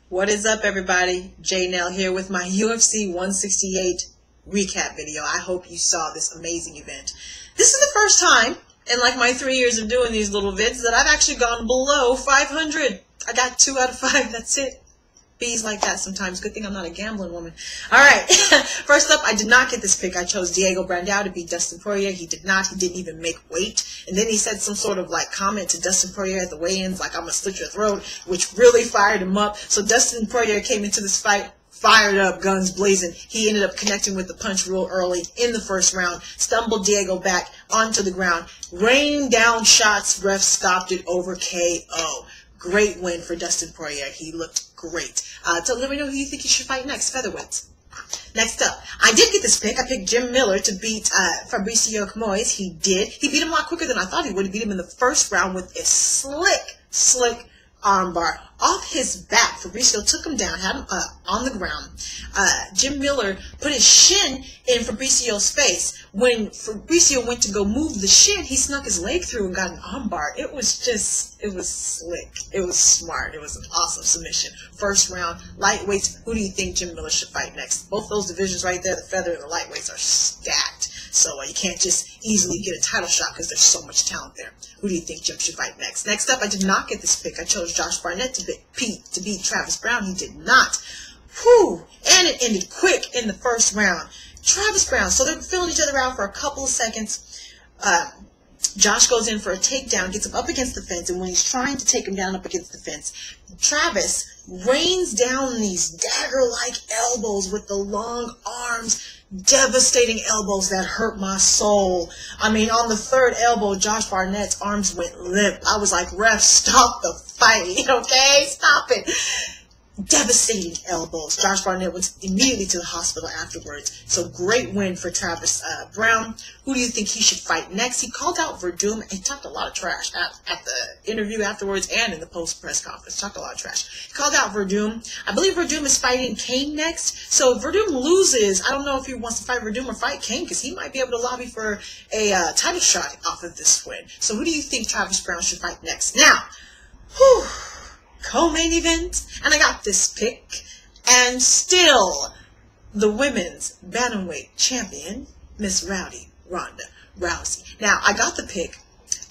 What is up, everybody? J Nell here with my UFC 168 recap video. I hope you saw this amazing event. This is the first time in like my 3 years of doing these little vids that I've actually gone below 500. I got 2 out of 5. That's it. Bees like that sometimes. Good thing I'm not a gambling woman. All right. First up, I did not get this pick. I chose Diego Brandao to beat Dustin Poirier. He did not. He didn't even make weight. And then he said some sort of like comment to Dustin Poirier at the weigh-ins, like, I'm going to slit your throat, which really fired him up. So Dustin Poirier came into this fight fired up, guns blazing. He ended up connecting with the punch real early in the first round, stumbled Diego back onto the ground, rained down shots, ref stopped it over KO. Great win for Dustin Poirier. He looked great. So let me know who you think he should fight next, featherweights. Next up, I did get this pick. I picked Jim Miller to beat Fabricio Moyes. He did. He beat him a lot quicker than I thought he would. He beat him in the first round with a slick armbar off his back. Fabricio took him down, had him on the ground. Jim Miller put his shin in Fabricio's face. When Fabricio went to go move the shin, he snuck his leg through and got an armbar. It was slick. It was smart. It was an awesome submission. First round, lightweights. Who do you think Jim Miller should fight next? Both those divisions right there, the feather and the lightweights, are stacked. So you can't just easily get a title shot because there's so much talent there. Who do you think Jim should fight next? Next up, I did not get this pick. I chose Josh Barnett to beat Travis Brown. He did not. Whew. And it ended quick in the first round. Travis Brown, so they're filling each other out for a couple of seconds. Josh goes in for a takedown, gets him up against the fence, and when he's trying to take him down up against the fence, Travis rains down these dagger-like elbows with the long arms, devastating elbows that hurt my soul. I mean, on the third elbow, Josh Barnett's arms went limp. I was like, ref, stop the fight, okay? Stop it. Devastating elbows. Josh Barnett went immediately to the hospital afterwards. So great win for Travis Brown. Who do you think he should fight next? He called out Verdum. He talked a lot of trash at the interview afterwards and in the post-press conference. Talked a lot of trash. He called out Verdum. I believe Verdum is fighting Kane next. So if Verdum loses, I don't know if he wants to fight Verdum or fight Kane because he might be able to lobby for a title shot off of this win. So who do you think Travis Brown should fight next? Now, whew. Co-main event, and I got this pick, and still the women's bantamweight champion, Miss Rowdy Ronda Rousey. Now, I got the pick.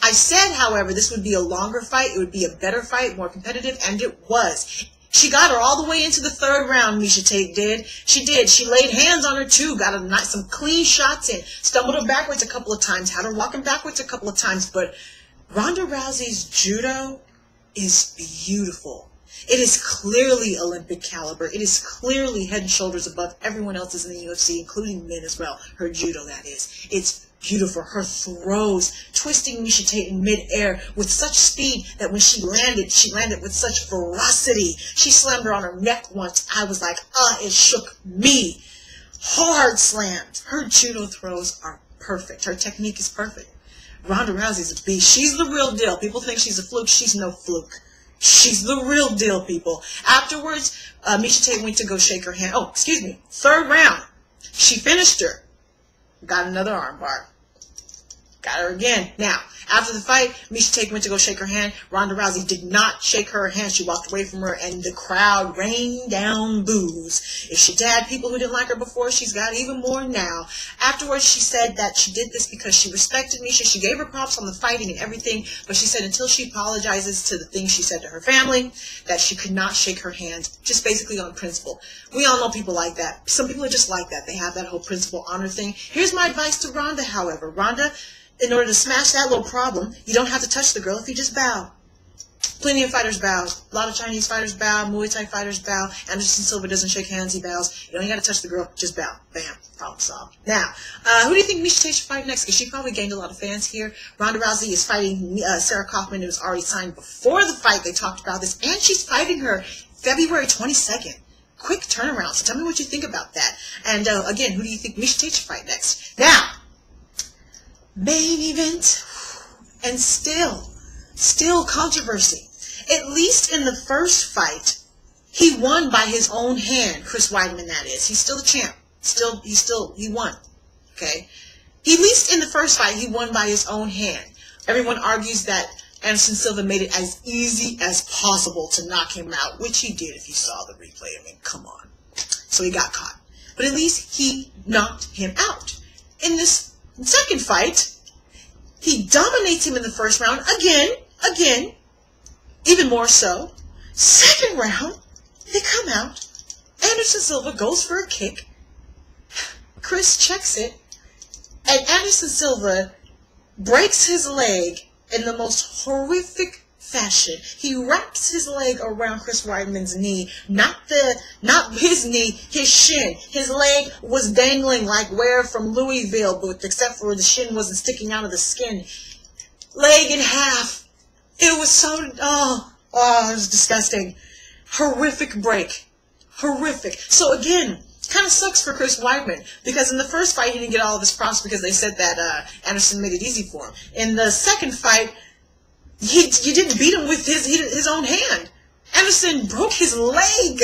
I said, however, this would be a longer fight, it would be a better fight, more competitive, and it was. She got her all the way into the third round, Miesha Tate did. She did. She laid hands on her, too, got some clean shots in, stumbled her backwards a couple of times, had her walking backwards a couple of times, but Ronda Rousey's judo is beautiful. It is clearly Olympic caliber. It is clearly head and shoulders above everyone else's in the UFC, including men as well. Her judo, that is. It's beautiful. Her throws, twisting Miesha Tate in midair with such speed that when she landed with such ferocity. She slammed her on her neck once. I was like, it shook me. Hard slams. Her judo throws are perfect. Her technique is perfect. Ronda Rousey's a beast. She's the real deal. People think she's a fluke. She's no fluke. She's the real deal, people. Afterwards, Miesha Tate went to go shake her hand. Oh, excuse me. Third round. She finished her. Got another armbar. Got her again. Now, after the fight, Miesha Tate went to go shake her hand. Ronda Rousey did not shake her hand. She walked away from her, and the crowd rained down boos. If she had people who didn't like her before, she's got even more now. Afterwards, she said that she did this because she respected Miesha. She gave her props on the fighting and everything, but she said until she apologizes to the things she said to her family, that she could not shake her hand, just basically on principle. We all know people like that. Some people are just like that. They have that whole principle honor thing. Here's my advice to Ronda, however. Ronda, in order to smash that little problem, you don't have to touch the girl if you just bow. Plenty of fighters bow. A lot of Chinese fighters bow. Muay Thai fighters bow. Anderson Silva doesn't shake hands, he bows. You don't got to touch the girl, just bow. Bam. Problem solved. Now, who do you think Miesha Tate should fight next? Because she probably gained a lot of fans here. Ronda Rousey is fighting Sarah Kaufman, who was already signed before the fight. They talked about this. And she's fighting her February 22nd. Quick turnaround. So tell me what you think about that. And again, who do you think Miesha Tate should fight next? Now, main event, and still controversy. At least in the first fight, he won by his own hand. Chris Weidman, that is. He's still the champ. He won. Okay? At least in the first fight, he won by his own hand. Everyone argues that Anderson Silva made it as easy as possible to knock him out, which he did if you saw the replay. I mean, come on. So he got caught. But at least he knocked him out. In this second fight, he dominates him in the first round. Again, even more so. Second round, they come out. Anderson Silva goes for a kick. Chris checks it. And Anderson Silva breaks his leg in the most horrific fashion. He wraps his leg around Chris Weidman's knee, not his knee, his shin. His leg was dangling like Ware from Louisville, but except for the shin wasn't sticking out of the skin. Leg in half. It was so, it was disgusting. Horrific break. Horrific. So again, kind of sucks for Chris Weidman, because in the first fight he didn't get all of his props because they said that Anderson made it easy for him. In the second fight, you didn't beat him with his own hand. Anderson broke his leg.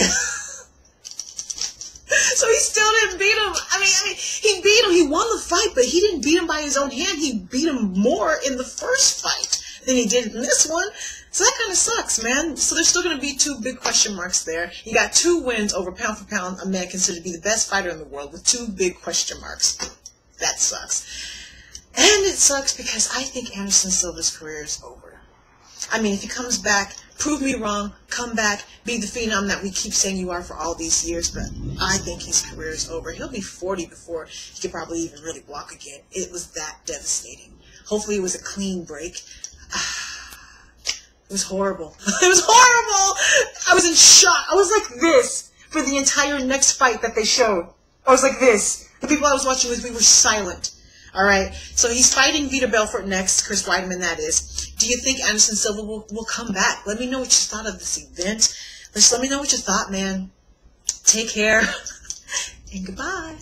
So he still didn't beat him. I mean, he beat him. He won the fight, but he didn't beat him by his own hand. He beat him more in the first fight than he did in this one. So that kind of sucks, man. So there's still going to be two big question marks there. You got 2 wins over pound for pound, a man considered to be the best fighter in the world with 2 big question marks. That sucks. And it sucks because I think Anderson Silva's career is over. I mean, if he comes back, prove me wrong, come back, be the phenom that we keep saying you are for all these years, but I think his career is over. He'll be 40 before he could probably even really walk again. It was that devastating. Hopefully it was a clean break. It was horrible. It was horrible. I was in shock. I was like this for the entire next fight that they showed. I was like this. The people I was watching with me were silent. All right. So he's fighting Vita Belfort next, Chris Weidman, that is. Do you think Anderson Silva will come back? Let me know what you thought of this event. Just let me know what you thought, man. Take care. And goodbye.